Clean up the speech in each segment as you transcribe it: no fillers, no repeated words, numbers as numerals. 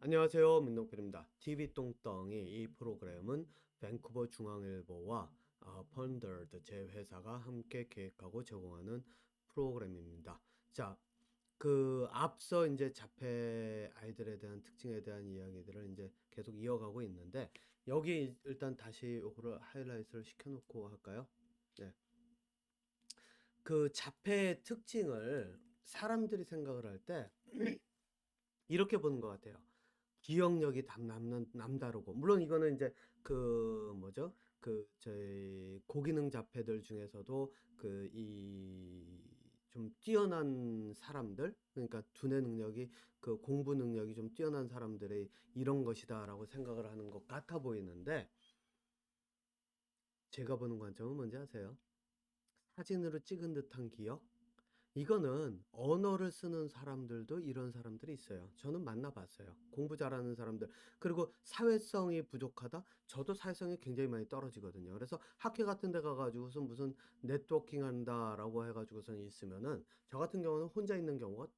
안녕하세요. 민노필입니다. TV똥덩이 이 프로그램은 밴쿠버 중앙일보와 펀더드 제 회사가 함께 기획하고 제공하는 프로그램입니다. 자, 앞서 이제 자폐 아이들에 대한 특징에 대한 이야기들을 이제 계속 이어가고 있는데 여기 일단 다시 요거를 하이라이트를 시켜놓고 할까요? 네. 그 자폐의 특징을 사람들이 생각을 할 때 이렇게 보는 것 같아요. 기억력이 남다르고 물론 이거는 이제 뭐죠? 저희 고기능 자폐들 중에서도 이 좀 뛰어난 사람들, 그러니까 두뇌 능력이 공부 능력이 좀 뛰어난 사람들의 이런 것이다라고 생각을 하는 것 같아 보이는데 제가 보는 관점은 뭔지 아세요? 사진으로 찍은 듯한 기억? 이거는 언어를 쓰는 사람들도 이런 사람들이 있어요. 저는 만나봤어요. 공부 잘하는 사람들. 그리고 사회성이 부족하다? 저도 사회성이 굉장히 많이 떨어지거든요. 그래서 학회 같은 데 가가지고서 무슨 네트워킹 한다라고 해가지고선 있으면은 저 같은 경우는 혼자 있는 경우가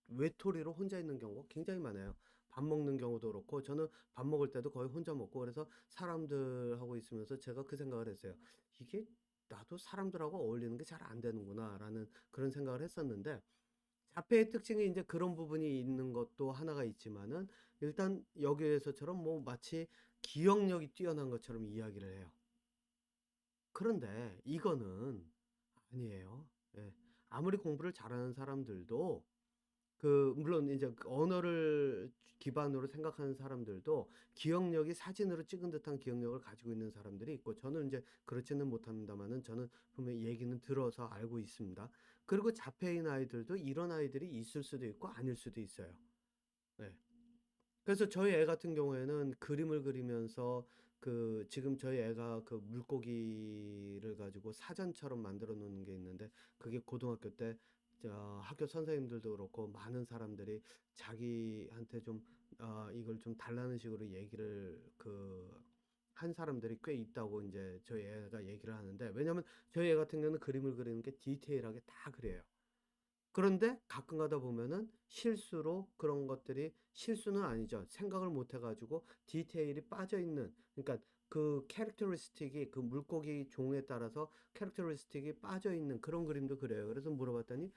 외톨이로 혼자 있는 경우가 굉장히 많아요. 밥 먹는 경우도 그렇고 저는 밥 먹을 때도 거의 혼자 먹고 그래서 사람들하고 있으면서 제가 그 생각을 했어요. 이게 나도 사람들하고 어울리는 게 잘 안 되는구나라는 그런 생각을 했었는데 자폐의 특징이 이제 그런 부분이 있는 것도 하나가 있지만은 일단 여기에서처럼 뭐 마치 기억력이 뛰어난 것처럼 이야기를 해요. 그런데 이거는 아니에요. 예. 아무리 공부를 잘하는 사람들도 물론 이제 그 언어를 기반으로 생각하는 사람들도 기억력이 사진으로 찍은 듯한 기억력을 가지고 있는 사람들이 있고 저는 이제 그렇지는 못합니다만은 저는 분명히 얘기는 들어서 알고 있습니다. 그리고 자폐인 아이들도 이런 아이들이 있을 수도 있고 아닐 수도 있어요. 네. 그래서 저희 애 같은 경우에는 그림을 그리면서 지금 저희 애가 물고기를 가지고 사전처럼 만들어 놓는 게 있는데 그게 고등학교 때 학교 선생님들도 그렇고 많은 사람들이 자기한테 좀 이걸 좀 달라는 식으로 얘기를 한 사람들이 꽤 있다고 이제 저희 애가 얘기를 하는데 왜냐면 저희 애 같은 경우는 그림을 그리는 게 디테일하게 다 그려요. 그런데 가끔 가다 보면은 실수로 그런 것들이 실수는 아니죠. 생각을 못 해가지고 디테일이 빠져 있는, 그러니까 캐릭터리스틱이 물고기 종에 따라서 캐릭터리스틱이 빠져 있는 그런 그림도 그려요. 그래서 물어봤더니,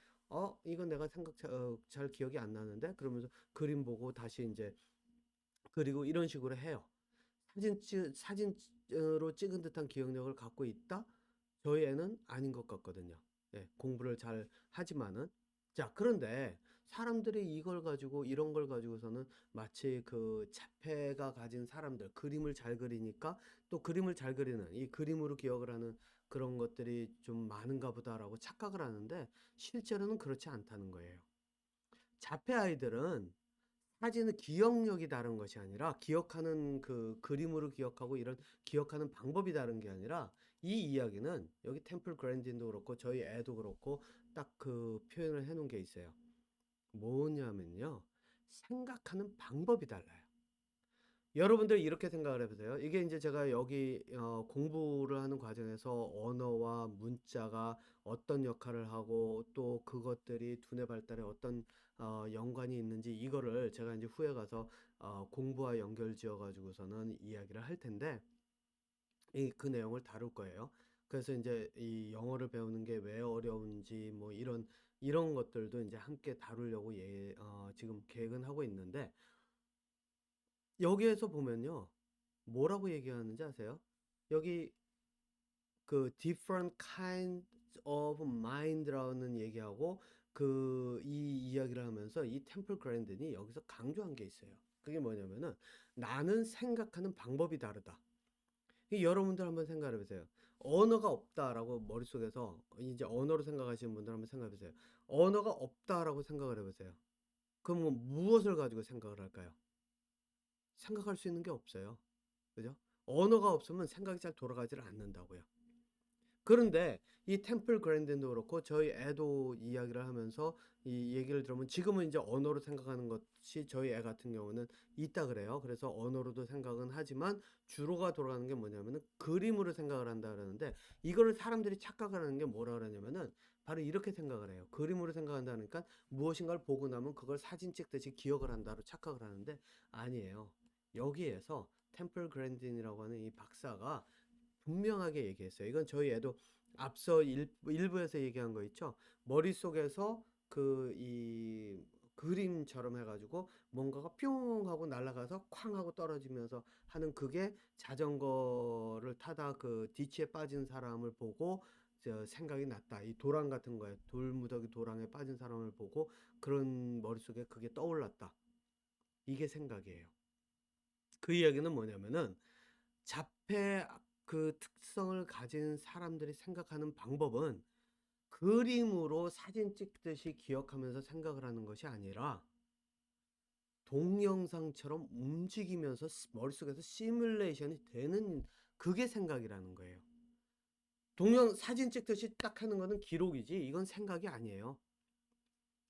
이건 내가 잘 기억이 안 나는데? 그러면서 그림 보고 다시 이제 그리고 이런 식으로 해요. 사진으로 찍은 듯한 기억력을 갖고 있다? 저희 애는 아닌 것 같거든요. 예, 공부를 잘 하지만은. 자, 그런데 사람들이 이걸 가지고, 이런 걸 가지고서는 마치 자폐가 가진 사람들, 그림을 잘 그리니까 또 그림을 잘 그리는, 이 그림으로 기억을 하는 그런 것들이 좀 많은가 보다라고 착각을 하는데, 실제로는 그렇지 않다는 거예요. 자폐 아이들은 사진은 기억력이 다른 것이 아니라 기억하는 그림으로 기억하고 이런 기억하는 방법이 다른 게 아니라 이 이야기는 여기 템플 그랜딘도 그렇고 저희 애도 그렇고 딱 표현을 해 놓은 게 있어요. 뭐냐면요. 생각하는 방법이 달라요. 여러분들 이렇게 생각을 해보세요. 이게 이제 제가 여기 공부를 하는 과정에서 언어와 문자가 어떤 역할을 하고 또 그것들이 두뇌 발달에 어떤 연관이 있는지 이거를 제가 이제 후에 가서 공부와 연결 지어 가지고서는 이야기를 할 텐데 그 내용을 다룰 거예요. 그래서 이제 이 영어를 배우는 게 왜 어려운지 뭐 이런 것들도 이제 함께 다루려고 지금 계획은 하고 있는데 여기에서 보면요. 뭐라고 얘기하는지 아세요? 여기 different kinds of mind라는 얘기하고 이 이야기를 하면서 이 템플 그랜든이 여기서 강조한 게 있어요. 그게 뭐냐면은 나는 생각하는 방법이 다르다. 여러분들 한번 생각해 보세요. 언어가 없다라고 머릿속에서 이제 언어로 생각하시는 분들 한번 생각해 보세요. 언어가 없다라고 생각을 해 보세요. 그럼 무엇을 가지고 생각을 할까요? 생각할 수 있는 게 없어요. 그죠? 언어가 없으면 생각이 잘 돌아가지를 않는다고요. 그런데 이 템플 그랜딘도 그렇고 저희 애도 이야기를 하면서 이 얘기를 들으면 지금은 이제 언어로 생각하는 것이 저희 애 같은 경우는 있다 그래요. 그래서 언어로도 생각은 하지만 주로가 돌아가는 게 뭐냐면은 그림으로 생각을 한다 그러는데 이거를 사람들이 착각을 하는 게 뭐라 그러냐면은 바로 이렇게 생각을 해요. 그림으로 생각한다니까 무엇인가를 보고 나면 그걸 사진 찍듯이 기억을 한다로 착각을 하는데 아니에요. 여기에서 템플 그랜딘이라고 하는 이 박사가 분명하게 얘기했어요. 이건 저희 애도 앞서 일부에서 얘기한 거 있죠. 머릿속에서 그 이 그림처럼 해가지고 뭔가가 뿅 하고 날아가서 쾅 하고 떨어지면서 하는 그게 자전거를 타다 그 뒤치에 빠진 사람을 보고 생각이 났다. 이 도랑 같은 거에 돌무더기 도랑에 빠진 사람을 보고 그런 머릿속에 그게 떠올랐다. 이게 생각이에요. 그 이야기는 뭐냐면은 자폐 그 특성을 가진 사람들이 생각하는 방법은 그림으로 사진 찍듯이 기억하면서 생각을 하는 것이 아니라 동영상처럼 움직이면서 머릿속에서 시뮬레이션이 되는 그게 생각이라는 거예요. 사진 찍듯이 딱 하는 거는 기록이지 이건 생각이 아니에요.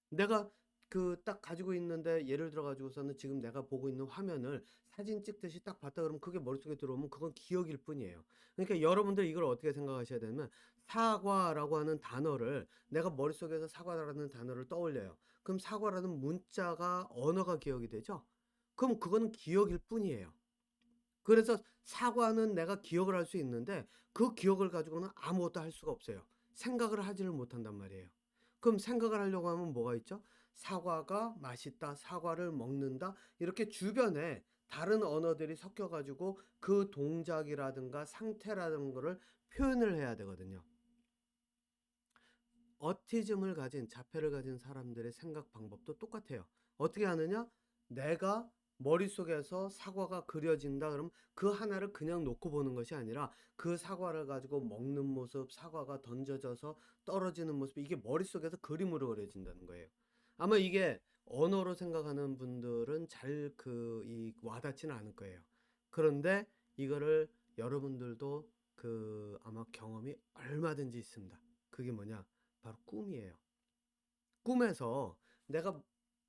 내가 그 딱 가지고 있는데 예를 들어 가지고서는 지금 내가 보고 있는 화면을 사진 찍듯이 딱 봤다 그러면 그게 머릿속에 들어오면 그건 기억일 뿐이에요. 그러니까 여러분들 이걸 어떻게 생각하셔야 되냐면 사과라고 하는 단어를 내가 머릿속에서 사과라는 단어를 떠올려요. 그럼 사과라는 문자가 언어가 기억이 되죠? 그럼 그거는 기억일 뿐이에요. 그래서 사과는 내가 기억을 할 수 있는데 그 기억을 가지고는 아무것도 할 수가 없어요. 생각을 하지를 못한단 말이에요. 그럼 생각을 하려고 하면 뭐가 있죠? 사과가 맛있다, 사과를 먹는다, 이렇게 주변에 다른 언어들이 섞여가지고 그 동작이라든가 상태라는 거를 표현을 해야 되거든요. 어티즘을 가진, 자폐를 가진 사람들의 생각 방법도 똑같아요. 어떻게 하느냐? 내가 머릿속에서 사과가 그려진다 그러면 그 하나를 그냥 놓고 보는 것이 아니라 그 사과를 가지고 먹는 모습, 사과가 던져져서 떨어지는 모습, 이게 머릿속에서 그림으로 그려진다는 거예요. 아마 이게 언어로 생각하는 분들은 잘 와닿지는 않을 거예요. 그런데 이거를 여러분들도 아마 경험이 얼마든지 있습니다. 그게 뭐냐? 바로 꿈이에요. 꿈에서 내가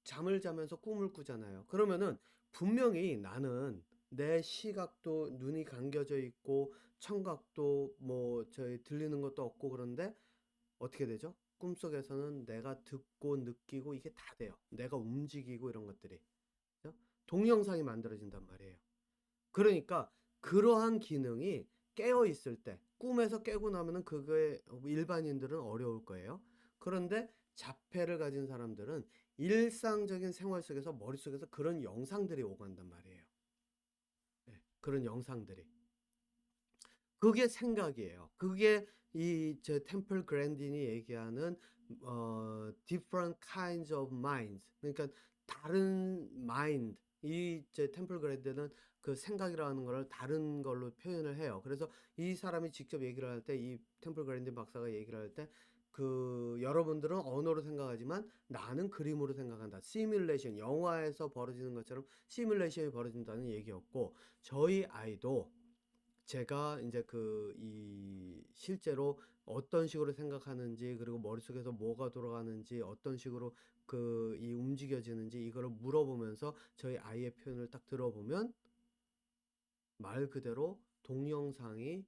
잠을 자면서 꿈을 꾸잖아요. 그러면은 분명히 나는 내 시각도 눈이 감겨져 있고 청각도 뭐 저희 들리는 것도 없고 그런데 어떻게 되죠? 꿈속에서는 내가 듣고 느끼고 이게 다 돼요. 내가 움직이고 이런 것들이. 그죠? 동영상이 만들어진단 말이에요. 그러니까 그러한 기능이 깨어 있을 때, 꿈에서 깨고 나면은 그게 일반인들은 어려울 거예요. 그런데 자폐를 가진 사람들은 일상적인 생활 속에서 머릿속에서 그런 영상들이 오간단 말이에요. 네, 그런 영상들이. 그게 생각이에요. 그게 저 템플 그랜딘이 얘기하는 different kinds of minds. 그러니까 다른 mind. 제 템플 그랜딘은 그 생각이라는 거를 다른 걸로 표현을 해요. 그래서 이 사람이 직접 얘기를 할 때, 이 템플 그랜딘 박사가 얘기를 할 때, 여러분들은 언어로 생각하지만 나는 그림으로 생각한다. 시뮬레이션, 영화에서 벌어지는 것처럼 시뮬레이션이 벌어진다는 얘기였고, 저희 아이도 제가 이제 실제로 어떤 식으로 생각하는지, 그리고 머릿속에서 뭐가 돌아가는지, 어떤 식으로 움직여지는지, 이거를 물어보면서 저희 아이의 표현을 딱 들어보면 말 그대로 동영상이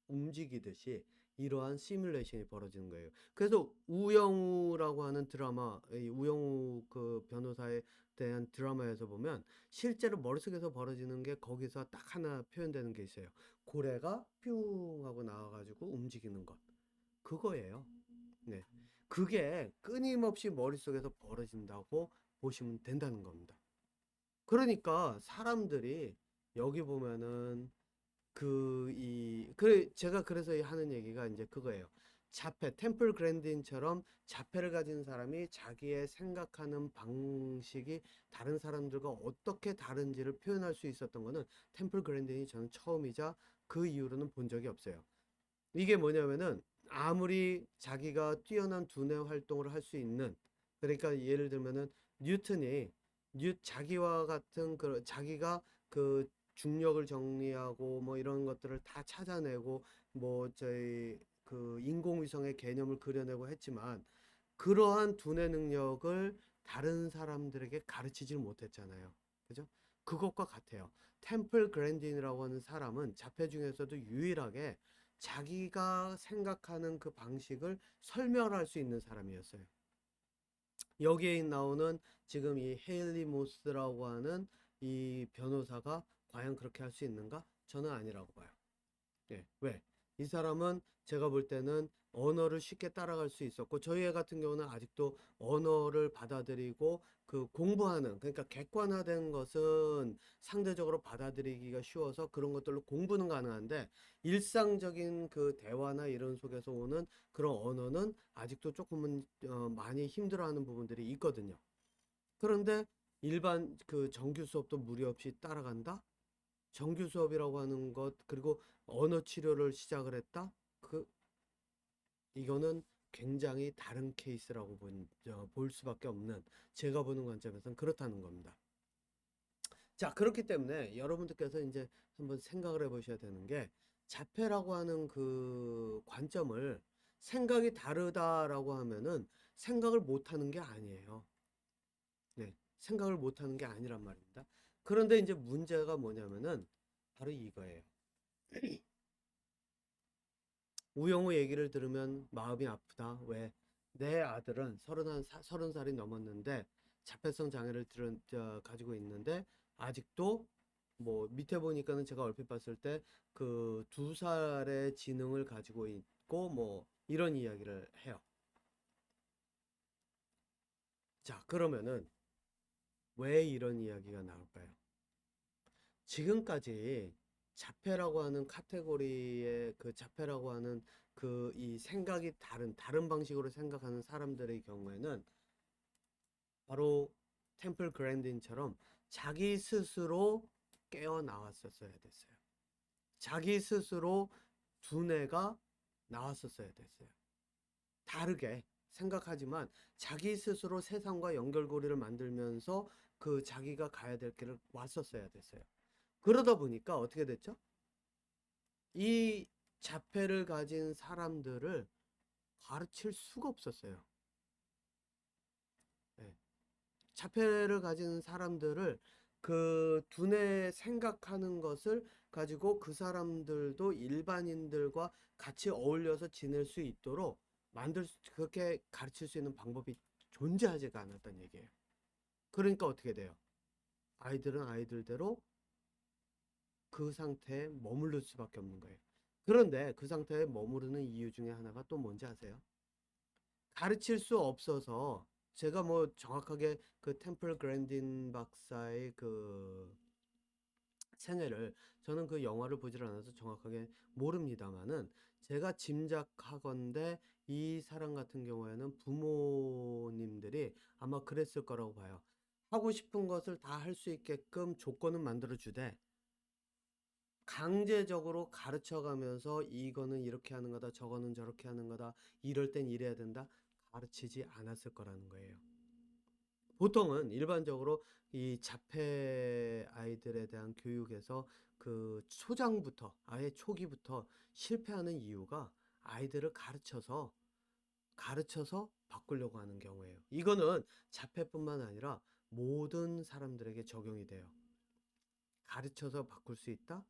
움직이듯이 이러한 시뮬레이션이 벌어지는 거예요. 그래서 우영우라고 하는 드라마, 이 우영우 그 변호사에 대한 드라마에서 보면 실제로 머릿속에서 벌어지는 게 거기서 딱 하나 표현되는 게 있어요. 고래가 뿅 하고 나와가지고 움직이는 것. 그거예요. 네. 그게 끊임없이 머릿속에서 벌어진다고 보시면 된다는 겁니다. 그러니까 사람들이 여기 보면은 제가 그래서 하는 얘기가 이제 그거예요. 템플 그랜딘처럼 자폐를 가진 사람이 자기의 생각하는 방식이 다른 사람들과 어떻게 다른지를 표현할 수 있었던 거는 템플 그랜딘이 저는 처음이자 그 이후로는 본 적이 없어요. 이게 뭐냐면은 아무리 자기가 뛰어난 두뇌 활동을 할 수 있는, 그러니까 예를 들면은 뉴턴이 자기와 같은 자기가 중력을 정리하고 뭐 이런 것들을 다 찾아내고 뭐 저희 인공위성의 개념을 그려내고 했지만 그러한 두뇌 능력을 다른 사람들에게 가르치질 못했잖아요. 그죠? 그것과 같아요. 템플 그랜딘이라고 하는 사람은 자폐 중에서도 유일하게 자기가 생각하는 그 방식을 설명할 수 있는 사람이었어요. 여기에 나오는 지금 이 헤일리 모스라고 하는 이 변호사가 과연 그렇게 할 수 있는가? 저는 아니라고 봐요. 예. 왜? 이 사람은 제가 볼 때는 언어를 쉽게 따라갈 수 있었고, 저희 애 같은 경우는 아직도 언어를 받아들이고 그 공부하는, 그러니까 객관화된 것은 상대적으로 받아들이기가 쉬워서 그런 것들로 공부는 가능한데, 일상적인 그 대화나 이런 속에서 오는 그런 언어는 아직도 조금은 많이 힘들어하는 부분들이 있거든요. 그런데 일반 그 정규 수업도 무리 없이 따라간다? 정규 수업이라고 하는 것, 그리고 언어 치료를 시작을 했다? 이거는 굉장히 다른 케이스라고 볼 수밖에 없는, 제가 보는 관점에서는 그렇다는 겁니다. 자, 그렇기 때문에 여러분들께서 이제 한번 생각을 해 보셔야 되는 게, 자폐라고 하는 그 관점을, 생각이 다르다라고 하면은 생각을 못 하는 게 아니에요. 네. 생각을 못 하는 게 아니란 말입니다. 그런데 이제 문제가 뭐냐면은 바로 이거예요. 우영우 얘기를 들으면 마음이 아프다. 왜? 내 아들은 30살이 넘었는데 자폐성 장애를 가지고 있는데 아직도 뭐 밑에 보니까는 제가 얼핏 봤을 때 그 2살의 지능을 가지고 있고 뭐 이런 이야기를 해요. 자, 그러면은 왜 이런 이야기가 나올까요? 지금까지 자폐라고 하는 카테고리의 그 자폐라고 하는 그 이 생각이 다른 방식으로 생각하는 사람들의 경우에는 바로 템플 그랜딘처럼 자기 스스로 깨어나왔었어야 됐어요. 자기 스스로 두뇌가 나왔었어야 됐어요. 다르게 생각하지만 자기 스스로 세상과 연결고리를 만들면서 그 자기가 가야 될 길을 왔었어야 됐어요. 그러다 보니까 어떻게 됐죠? 이 자폐를 가진 사람들을 가르칠 수가 없었어요. 네. 자폐를 가진 사람들을 그 두뇌 생각하는 것을 가지고 그 사람들도 일반인들과 같이 어울려서 지낼 수 있도록 그렇게 가르칠 수 있는 방법이 존재하지가 않았단 얘기예요. 그러니까 어떻게 돼요? 아이들은 아이들대로 그 상태에 머무를 수밖에 없는 거예요. 그런데 그 상태에 머무르는 이유 중에 하나가 또 뭔지 아세요? 가르칠 수 없어서, 제가 뭐 정확하게 그 템플 그랜딘 박사의 그 생애를, 저는 그 영화를 보질 않아서 정확하게 모릅니다만은 제가 짐작하건대 이 사람 같은 경우에는 부모님들이 아마 그랬을 거라고 봐요. 하고 싶은 것을 다 할 수 있게끔 조건은 만들어 주되 강제적으로 가르쳐 가면서 이거는 이렇게 하는 거다, 저거는 저렇게 하는 거다, 이럴 땐 이래야 된다, 가르치지 않았을 거라는 거예요. 보통은 일반적으로 이 자폐 아이들에 대한 교육에서 그 초장부터, 아예 초기부터 실패하는 이유가 아이들을 가르쳐서 바꾸려고 하는 경우예요. 이거는 자폐뿐만 아니라 모든 사람들에게 적용이 돼요. 가르쳐서 바꿀 수 있다?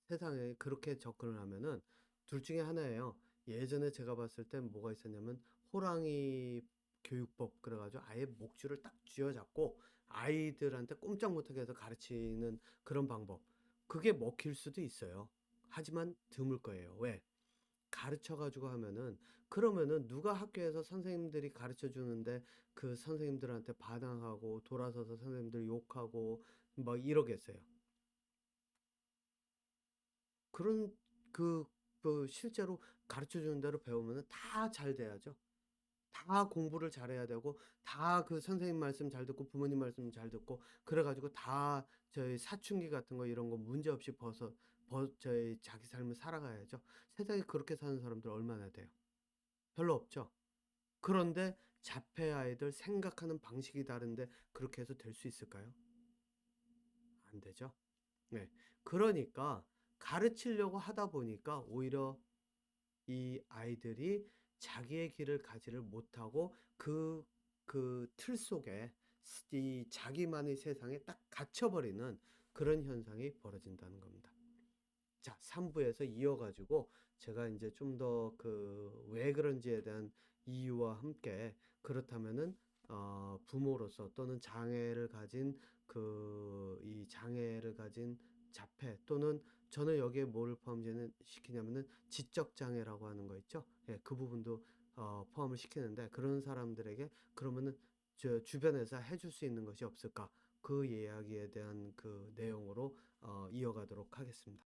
세상에 그렇게 접근을 하면은 둘 중에 하나예요. 예전에 제가 봤을 땐 뭐가 있었냐면 호랑이 교육법, 그래가지고 아예 목줄을 딱 쥐어잡고 아이들한테 꼼짝 못하게 해서 가르치는 그런 방법. 그게 먹힐 수도 있어요. 하지만 드물 거예요. 왜? 가르쳐가지고 하면은, 그러면은 누가 학교에서 선생님들이 가르쳐 주는데 그 선생님들한테 반항하고 돌아서서 선생님들 욕하고 막 이러겠어요. 그런 그, 그 실제로 가르쳐 주는 대로 배우면은 다 잘 돼야죠. 다 공부를 잘해야 되고, 다 그 선생님 말씀 잘 듣고 부모님 말씀 잘 듣고, 그래가지고 다 저희 사춘기 같은 거 이런 거 문제 없이 저희 자기 삶을 살아가야죠. 세상에 그렇게 사는 사람들 얼마나 돼요? 별로 없죠. 그런데 자폐 아이들 생각하는 방식이 다른데 그렇게 해서 될 수 있을까요? 안 되죠. 네. 그러니까 가르치려고 하다 보니까 오히려 이 아이들이 자기의 길을 가지를 못하고 그 틀 속에 이 자기만의 세상에 딱 갇혀버리는 그런 현상이 벌어진다는 겁니다. 자, 3부에서 이어가지고 제가 이제 좀 더 그 왜 그런지에 대한 이유와 함께 그렇다면은 부모로서 또는 장애를 가진 이 장애를 가진 자폐 또는 저는 여기에 뭐를 시키냐면은 지적 장애라고 하는 거 있죠? 예, 그 부분도 포함을 시키는데 그런 사람들에게 그러면은 저 주변에서 해줄 수 있는 것이 없을까? 그 이야기에 대한 그 내용으로 이어가도록 하겠습니다.